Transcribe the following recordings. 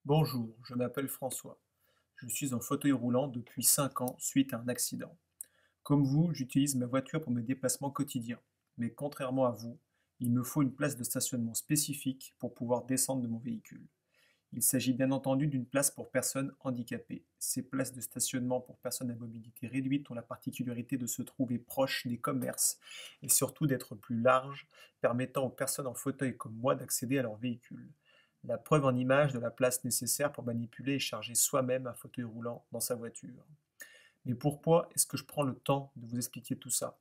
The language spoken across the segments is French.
Bonjour, je m'appelle François. Je suis en fauteuil roulant depuis 5 ans suite à un accident. Comme vous, j'utilise ma voiture pour mes déplacements quotidiens. Mais contrairement à vous, il me faut une place de stationnement spécifique pour pouvoir descendre de mon véhicule. Il s'agit bien entendu d'une place pour personnes handicapées. Ces places de stationnement pour personnes à mobilité réduite ont la particularité de se trouver proches des commerces et surtout d'être plus larges, permettant aux personnes en fauteuil comme moi d'accéder à leur véhicule. La preuve en image de la place nécessaire pour manipuler et charger soi-même un fauteuil roulant dans sa voiture. Mais pourquoi est-ce que je prends le temps de vous expliquer tout ça?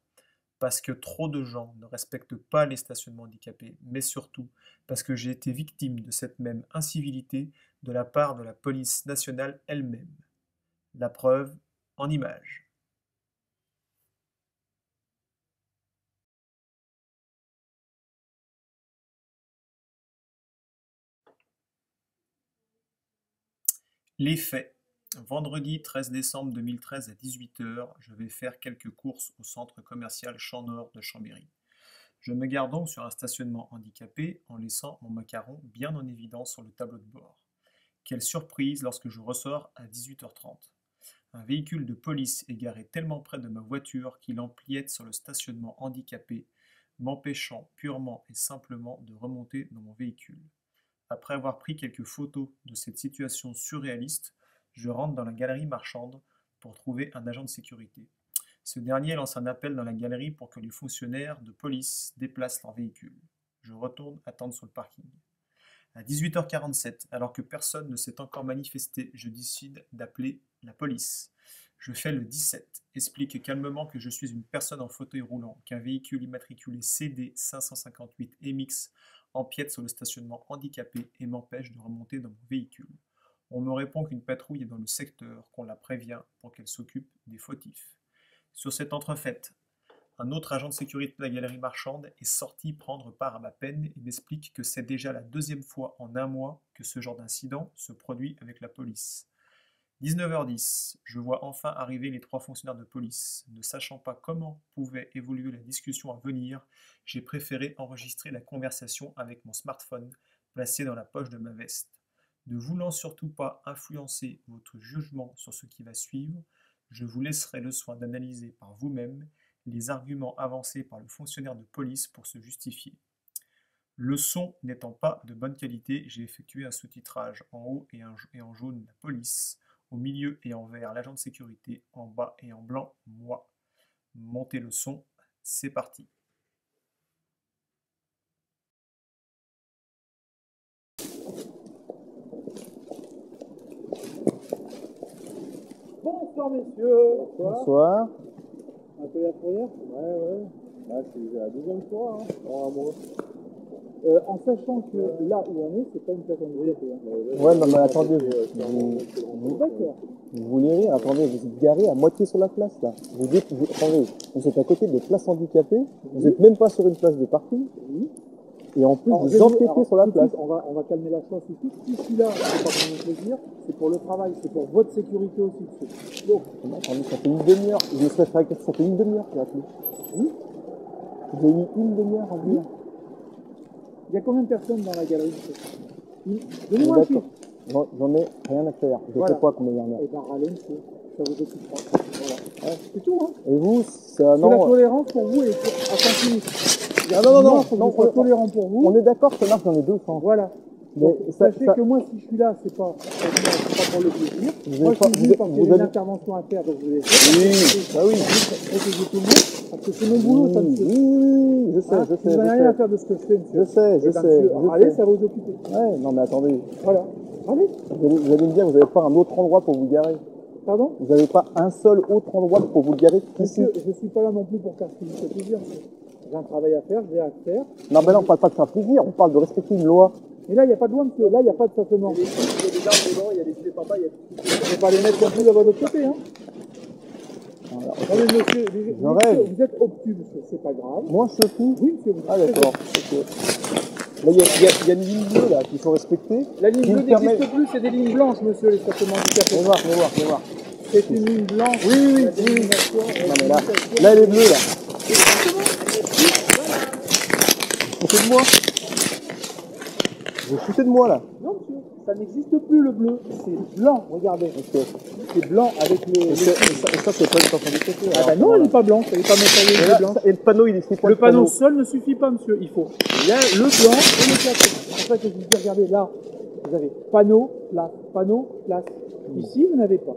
Parce que trop de gens ne respectent pas les stationnements handicapés, mais surtout parce que j'ai été victime de cette même incivilité de la part de la police nationale elle-même. La preuve en images. Les faits. Vendredi 13 décembre 2013 à 18 h, je vais faire quelques courses au centre commercial Champ Nord de Chambéry. Je me gare donc sur un stationnement handicapé en laissant mon macaron bien en évidence sur le tableau de bord. Quelle surprise lorsque je ressors à 18 h 30. Un véhicule de police est garé tellement près de ma voiture qu'il empiète sur le stationnement handicapé, m'empêchant purement et simplement de remonter dans mon véhicule. Après avoir pris quelques photos de cette situation surréaliste, je rentre dans la galerie marchande pour trouver un agent de sécurité. Ce dernier lance un appel dans la galerie pour que les fonctionnaires de police déplacent leur véhicule. Je retourne attendre sur le parking. À 18 h 47, alors que personne ne s'est encore manifesté, je décide d'appeler la police. Je fais le 17, explique calmement que je suis une personne en fauteuil roulant, qu'un véhicule immatriculé CD 558 MX empiète sur le stationnement handicapé et m'empêche de remonter dans mon véhicule. On me répond qu'une patrouille est dans le secteur, qu'on la prévient pour qu'elle s'occupe des fautifs. Sur cette entrefaite, un autre agent de sécurité de la galerie marchande est sorti prendre part à ma peine et m'explique que c'est déjà la deuxième fois en un mois que ce genre d'incident se produit avec la police. 19 h 10, je vois enfin arriver les 3 fonctionnaires de police. Ne sachant pas comment pouvait évoluer la discussion à venir, j'ai préféré enregistrer la conversation avec mon smartphone placé dans la poche de ma veste. Ne voulant surtout pas influencer votre jugement sur ce qui va suivre, je vous laisserai le soin d'analyser par vous-même les arguments avancés par le fonctionnaire de police pour se justifier. Le son n'étant pas de bonne qualité, j'ai effectué un sous-titrage en haut et en jaune la police, au milieu et en vert l'agent de sécurité, en bas et en blanc moi. Montez le son, c'est parti. Bonsoir messieurs. Bonsoir. Un peu la fourrière. Ouais. Ah, c'est la deuxième fois, hein. En sachant que là où on est, c'est pas une place handicapée. Ouais, non, mais attendez, D'accord. vous voulez rire, attendez, vous êtes garé à moitié sur la place, là. Attendez, vous êtes à côté des places handicapées, vous êtes même pas sur une place de parking, Oui. et en plus, Alors, vous empiétez sur la tout de place. suite, on va calmer la chose ici. Si je suis là, c'est pas pour mon plaisir, c'est pour le travail, c'est pour votre sécurité aussi. Donc, Attendez, ça fait une demi-heure, je serais fait ça fait une demi-heure qu'il a appelé. oui. Vous avez mis une demi-heure à venir. Il y a combien de personnes dans la galerie? Donnez-moi un chiffre. J'en ai rien à faire, je Voilà. sais pas combien il y en a. Et ben râlez, monsieur. Ça vous occupe pas. Voilà. Ouais. C'est tout, hein. Et vous, ça, C'est la non. tolérance pour vous et à continue. Ah, non, Faut que je sois tolérant pour vous. on est d'accord, ça marche dans les deux sens. Voilà. Mais Donc, sachez que moi, si je suis là, c'est pas pour le plaisir. Moi, je suis venu parce qu'il y a une intervention à faire, donc je vais faire. Oui. Protéger tout le monde, parce que c'est mon boulot, ça, monsieur. Oui, je sais, Vous n'avez rien à faire de ce que je fais, monsieur. Je sais. Allez, ça va vous occuper. Ouais, non mais attendez. Voilà. Allez. Vous allez me dire, vous n'avez pas un autre endroit pour vous garer. Pardon? Vous n'avez pas un seul autre endroit pour vous garer ici. Monsieur, je ne suis pas là non plus pour faire ce qui vous fait plaisir. J'ai un travail à faire, j'ai à faire. Non, mais là, on parle pas de faire plaisir, on parle de respecter une loi. Mais là, il n'y a pas de loi, monsieur. Là, il n'y a pas de stationnement. Il y a des arbres dedans, il y a des papas, il y a tout. Je ne vais pas les mettre non plus à votre côté, hein. Voilà. Non, mais monsieur, vous êtes obtus, monsieur. C'est pas grave. Moi, je suis fou. Oui, monsieur. Ah, d'accord. Ok. Là, il y a une ligne bleue, là, qu'il faut respecter. La ligne bleue n'existe plus, c'est des lignes blanches, monsieur, les stationnements handicapés. Fais voir. C'est une ligne blanche. Oui. Non, mais là, elle est bleue, là. Vous foutez de moi. Vous foutez de moi, là. Non, monsieur. Ça n'existe plus le bleu, c'est blanc, regardez. C'est blanc avec les... Et ça c'est pas une tension handicapée. Ah bah non, elle n'est pas blanche, elle n'est pas matérialisée blanc. Et le panneau, il est c'est quoi Le panneau seul ne suffit pas, monsieur. Il faut le blanc et le classé. C'est pour ça que je vous dis, regardez là, vous avez panneau, place. Ici, vous n'avez pas.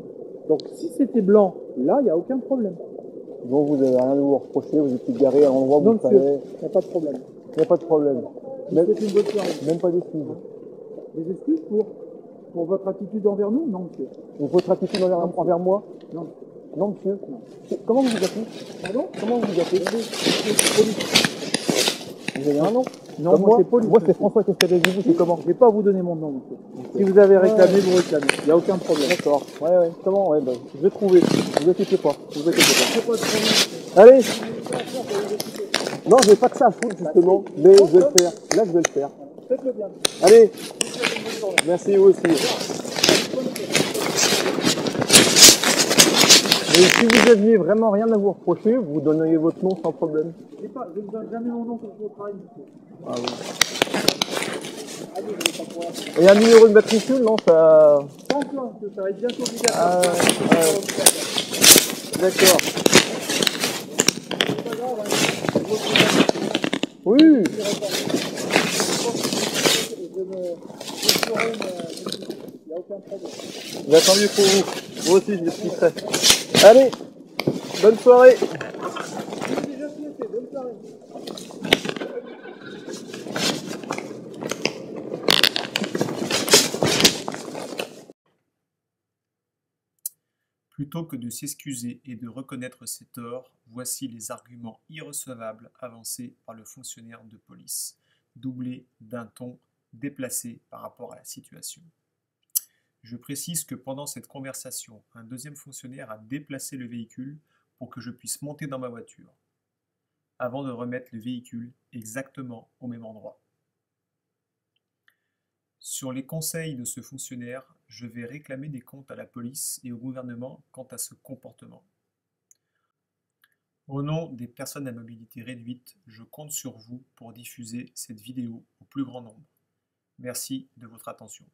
Donc si c'était blanc, là, il n'y a aucun problème. Donc vous n'avez rien à vous reprocher, vous êtes garé à l'endroit où Non, vous fallait. monsieur, il n'y a pas de problème. Il n'y a pas de problème. Même, C'est une bonne soirée. même pas d'excuses. Des excuses pour votre attitude envers nous? Non, monsieur. Votre attitude envers moi? Non. Non, monsieur. Comment vous vous appelez? Pardon? Comment vous vous appelez? Vous avez un nom? Non, Comme moi c'est Paul. Moi c'est François Castelezzi, c'est comment? Je ne vais pas vous donner mon nom, monsieur. Si vous avez réclamé, vous réclamez. Il n'y a aucun problème. D'accord. Ouais. Comment? Ouais, bah, je vais trouver. Vous inquiétez pas. Vous inquiétez pas. C'est pas de problème. Allez! Non, j'ai pas que ça à foutre, justement. Mais je vais le faire. Là, je vais le faire. Faites-le bien. Allez! Merci, vous aussi. Et si vous aviez vraiment rien à vous reprocher, vous donneriez votre nom sans problème. Je ne vous donne jamais mon nom quand je vais au travail, monsieur. Ah oui. Allez, je vais pas pouvoir. Et un numéro de matricule, non, ça... Pas encore, monsieur, ça va être bientôt obligatoire. Ah, d'accord. C'est pas grave, hein. Oui. Il n'y a aucun problème. Bah, tant mieux pour vous. Moi aussi, je l'expliquerai. Allez, bonne soirée. Déjà souhaité, bonne soirée. Plutôt que de s'excuser et de reconnaître ses torts, voici les arguments irrecevables avancés par le fonctionnaire de police, doublés d'un ton déplacé par rapport à la situation. Je précise que pendant cette conversation, un deuxième fonctionnaire a déplacé le véhicule pour que je puisse monter dans ma voiture, avant de remettre le véhicule exactement au même endroit. Sur les conseils de ce fonctionnaire, je vais réclamer des comptes à la police et au gouvernement quant à ce comportement. Au nom des personnes à mobilité réduite, je compte sur vous pour diffuser cette vidéo au plus grand nombre. Merci de votre attention.